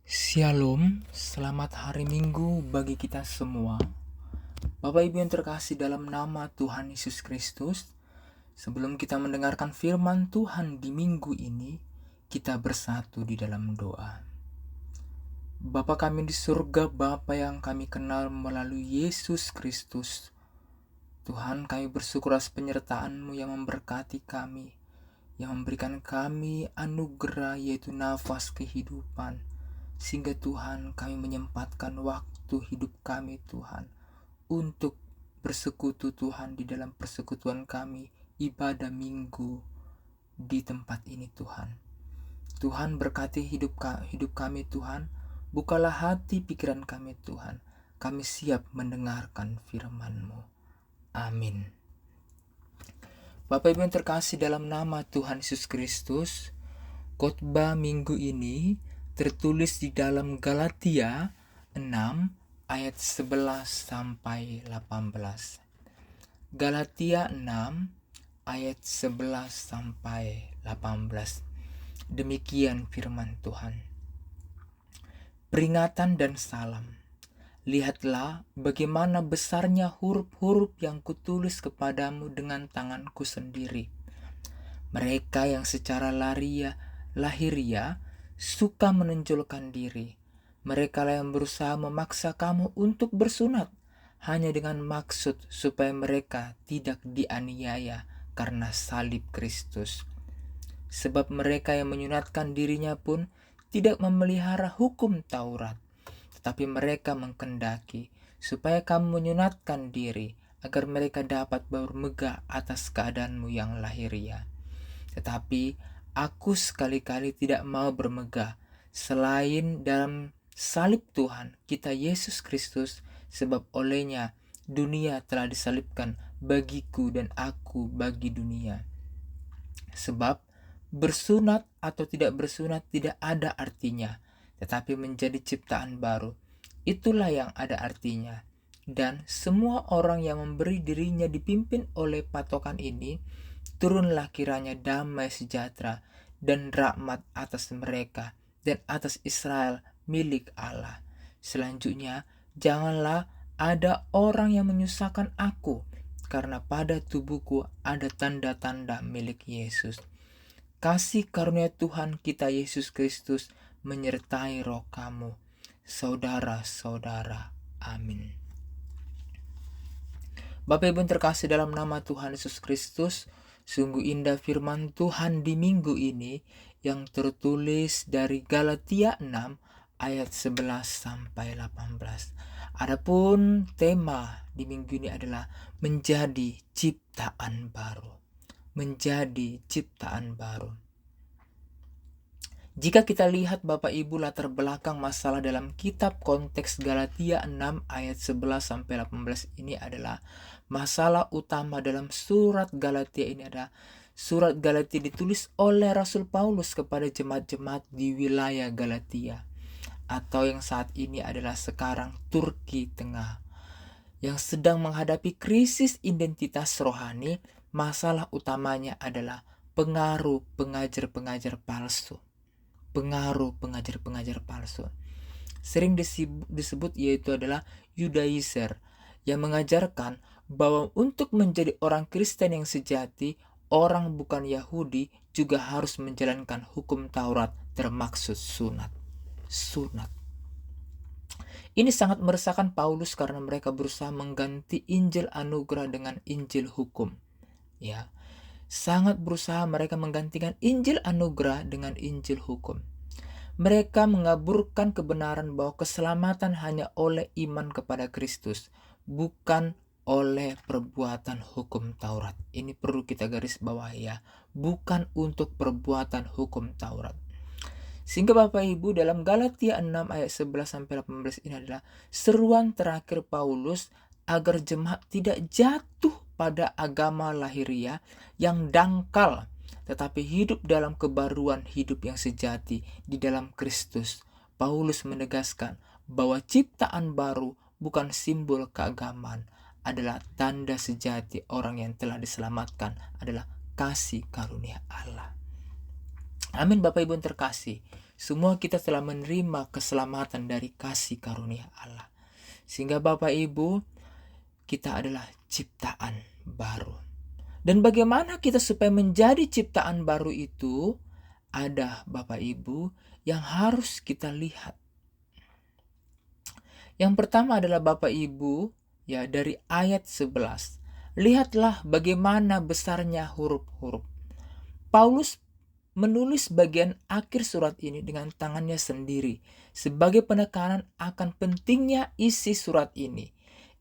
Shalom, selamat hari Minggu bagi kita semua. Bapak Ibu yang terkasih dalam nama Tuhan Yesus Kristus, sebelum kita mendengarkan firman Tuhan di minggu ini, kita bersatu di dalam doa. Bapa kami di surga, Bapa yang kami kenal melalui Yesus Kristus. Tuhan, kami bersyukur atas penyertaan-Mu yang memberkati kami, yang memberikan kami anugerah yaitu nafas kehidupan. Sehingga Tuhan, kami menyempatkan waktu hidup kami Tuhan untuk bersekutu Tuhan di dalam persekutuan kami ibadah minggu di tempat ini Tuhan. Tuhan berkati hidup kami Tuhan. Bukalah hati pikiran kami Tuhan. Kami siap mendengarkan firman-Mu. Amin. Bapak Ibu yang terkasih dalam nama Tuhan Yesus Kristus, khotbah minggu ini tertulis di dalam Galatia 6 ayat 11 sampai 18. Galatia 6 ayat 11 sampai 18. Demikian firman Tuhan. Peringatan dan salam. Lihatlah bagaimana besarnya huruf-huruf yang kutulis kepadamu dengan tanganku sendiri. Mereka yang secara lahiriah suka menonjolkan diri. Mereka yang berusaha memaksa kamu untuk bersunat hanya dengan maksud supaya mereka tidak dianiaya karena salib Kristus. Sebab mereka yang menyunatkan dirinya pun tidak memelihara hukum Taurat, tetapi mereka mengkendaki supaya kamu menyunatkan diri agar mereka dapat bermegah atas keadaanmu yang lahiriah. Tetapi aku sekali-kali tidak mau bermegah selain dalam salib Tuhan kita Yesus Kristus, sebab olehnya dunia telah disalibkan bagiku dan aku bagi dunia. Sebab bersunat atau tidak bersunat tidak ada artinya, tetapi menjadi ciptaan baru, itulah yang ada artinya. Dan semua orang yang memberi dirinya dipimpin oleh patokan ini, turunlah kiranya damai sejahtera dan rahmat atas mereka dan atas Israel milik Allah. Selanjutnya, janganlah ada orang yang menyusahkan aku, karena pada tubuhku ada tanda-tanda milik Yesus. Kasih karunia Tuhan kita Yesus Kristus menyertai roh kamu, saudara-saudara. Amin. Bapak Ibu yang terkasih dalam nama Tuhan Yesus Kristus, sungguh indah firman Tuhan di minggu ini yang tertulis dari Galatia 6 ayat 11 sampai 18. Adapun tema di minggu ini adalah menjadi ciptaan baru. Menjadi ciptaan baru. Jika kita lihat Bapak Ibu latar belakang masalah dalam kitab konteks Galatia 6 ayat 11 sampai 18 ini adalah masalah utama dalam surat Galatia ini adalah surat Galatia ditulis oleh Rasul Paulus kepada jemaat-jemaat di wilayah Galatia, atau yang saat ini adalah sekarang Turki Tengah, yang sedang menghadapi krisis identitas rohani. Masalah utamanya adalah pengaruh pengajar-pengajar palsu. Pengajar-pengajar palsu sering disebut yaitu adalah Judaizer, yang mengajarkan bahwa untuk menjadi orang Kristen yang sejati, orang bukan Yahudi juga harus menjalankan hukum Taurat, termaksud sunat. Ini sangat meresahkan Paulus karena mereka berusaha mengganti Injil anugerah dengan Injil hukum. Ya, sangat berusaha mereka menggantikan Injil anugerah dengan Injil hukum. Mereka mengaburkan kebenaran bahwa keselamatan hanya oleh iman kepada Kristus, bukan oleh perbuatan hukum Taurat. Ini perlu kita garis bawahi ya, bukan untuk perbuatan hukum Taurat. Sehingga Bapak Ibu dalam Galatia 6 ayat 11 sampai 18 ini adalah seruan terakhir Paulus agar jemaat tidak jatuh pada agama lahiriah yang dangkal, tetapi hidup dalam kebaruan hidup yang sejati di dalam Kristus. Paulus menegaskan bahwa ciptaan baru bukan simbol keagamaan, adalah tanda sejati orang yang telah diselamatkan, adalah kasih karunia Allah. Amin Bapak Ibu yang terkasih. Semua kita telah menerima keselamatan dari kasih karunia Allah. Sehingga Bapak Ibu, kita adalah ciptaan baru. Dan bagaimana kita supaya menjadi ciptaan baru itu? Ada Bapak Ibu yang harus kita lihat. Yang pertama adalah Bapak Ibu, ya, dari ayat 11. Lihatlah bagaimana besarnya huruf-huruf. Paulus menulis bagian akhir surat ini dengan tangannya sendiri sebagai penekanan akan pentingnya isi surat ini.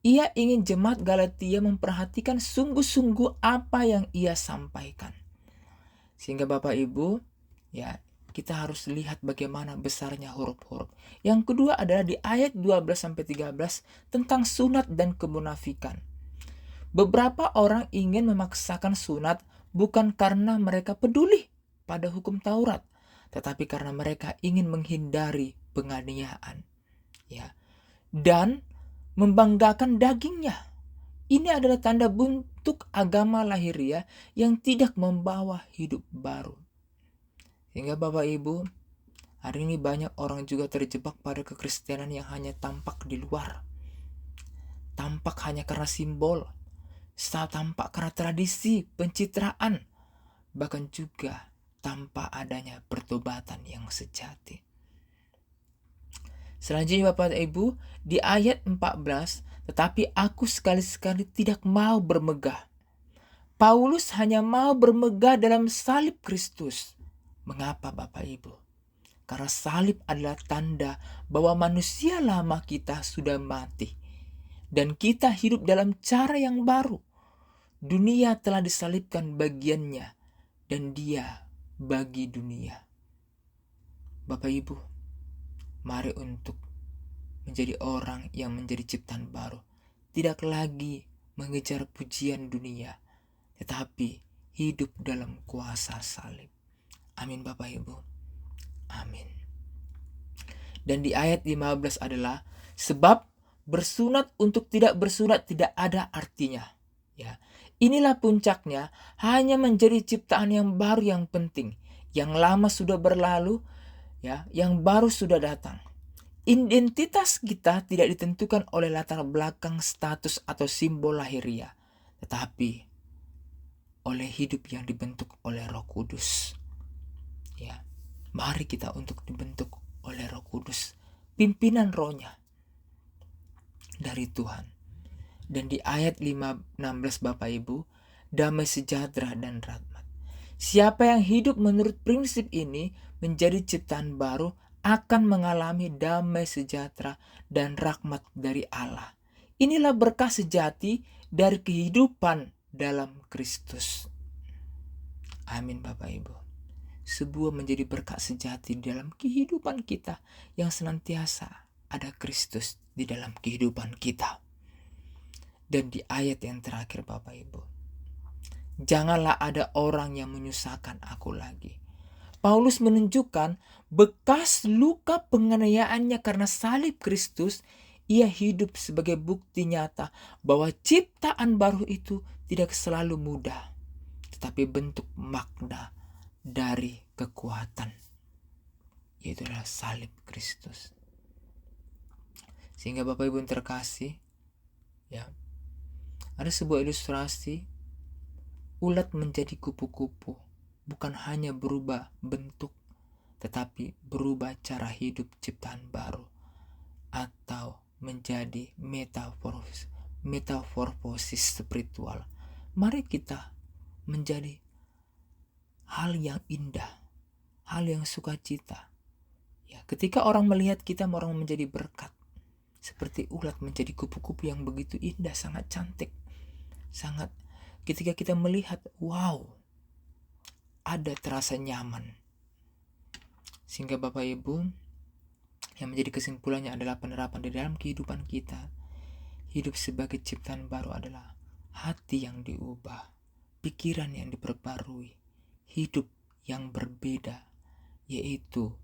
Ia ingin jemaat Galatia memperhatikan sungguh-sungguh apa yang ia sampaikan. Sehingga Bapak Ibu, ya, kita harus lihat bagaimana besarnya huruf-huruf. Yang kedua adalah di ayat 12-13 tentang sunat dan kemunafikan. Beberapa orang ingin memaksakan sunat bukan karena mereka peduli pada hukum Taurat, tetapi karena mereka ingin menghindari penganiayaan, ya, dan membanggakan dagingnya. Ini adalah tanda bentuk agama lahiriah yang tidak membawa hidup baru. Sehingga Bapak Ibu, hari ini banyak orang juga terjebak pada kekristenan yang hanya tampak di luar. Tampak hanya karena simbol, tampak karena tradisi, pencitraan, bahkan juga tanpa adanya pertobatan yang sejati. Selanjutnya Bapak Ibu, di ayat 14, tetapi aku sekali-sekali tidak mau bermegah. Paulus hanya mau bermegah dalam salib Kristus. Mengapa Bapak Ibu? Karena salib adalah tanda bahwa manusia lama kita sudah mati. Dan kita hidup dalam cara yang baru. Dunia telah disalibkan bagiannya. Dan dia bagi dunia. Bapak Ibu, mari untuk menjadi orang yang menjadi ciptaan baru. Tidak lagi mengejar pujian dunia, tetapi hidup dalam kuasa salib. Amin Bapak Ibu. Amin. Dan di ayat 15 adalah, sebab bersunat untuk tidak bersunat tidak ada artinya. Ya, inilah puncaknya, hanya menjadi ciptaan yang baru yang penting. Yang lama sudah berlalu, ya, yang baru sudah datang. Identitas kita tidak ditentukan oleh latar belakang, status atau simbol lahiriah, tetapi oleh hidup yang dibentuk oleh Roh Kudus. Ya, mari kita untuk dibentuk oleh Roh Kudus, pimpinan rohnya dari Tuhan. Dan di ayat 16 Bapak Ibu, damai sejahtera dan rahmat. Siapa yang hidup menurut prinsip ini menjadi ciptaan baru akan mengalami damai sejahtera dan rahmat dari Allah. Inilah berkah sejati dari kehidupan dalam Kristus. Amin Bapak Ibu. Sebuah menjadi berkat sejati dalam kehidupan kita yang senantiasa ada Kristus di dalam kehidupan kita. Dan di ayat yang terakhir Bapak Ibu, janganlah ada orang yang menyusahkan aku lagi. Paulus menunjukkan bekas luka penganiayaannya karena salib Kristus. Ia hidup sebagai bukti nyata bahwa ciptaan baru itu tidak selalu mudah, tetapi bentuk makna dari kekuatan, yaitu adalah salib Kristus. Sehingga Bapak Ibu yang terkasih, ya, ada sebuah ilustrasi ulat menjadi kupu-kupu, bukan hanya berubah bentuk, tetapi berubah cara hidup ciptaan baru, atau menjadi metamorfosis spiritual. Mari kita menjadi hal yang indah, hal yang sukacita. Ya, ketika orang melihat kita, orang menjadi berkat. Seperti ulat menjadi kupu-kupu yang begitu indah, sangat cantik. Sangat, ketika kita melihat, wow, ada terasa nyaman. Sehingga Bapak Ibu, yang menjadi kesimpulannya adalah penerapan di dalam kehidupan kita. Hidup sebagai ciptaan baru adalah hati yang diubah, pikiran yang diperbarui, hidup yang berbeda, yaitu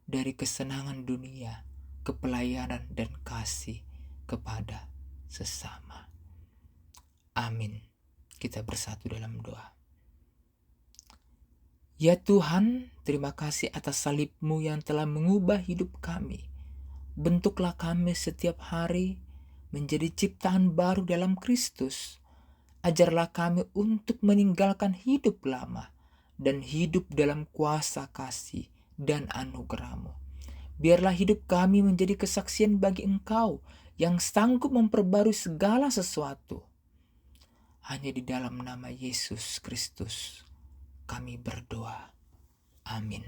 dari kesenangan dunia ke pelayanan dan kasih kepada sesama. Amin. Kita bersatu dalam doa. Ya Tuhan, terima kasih atas salib-Mu yang telah mengubah hidup kami. Bentuklah kami setiap hari menjadi ciptaan baru dalam Kristus. Ajarlah kami untuk meninggalkan hidup lama dan hidup dalam kuasa kasih dan anugerah-Mu. Biarlah hidup kami menjadi kesaksian bagi Engkau yang sanggup memperbarui segala sesuatu. Hanya di dalam nama Yesus Kristus kami berdoa. Amin.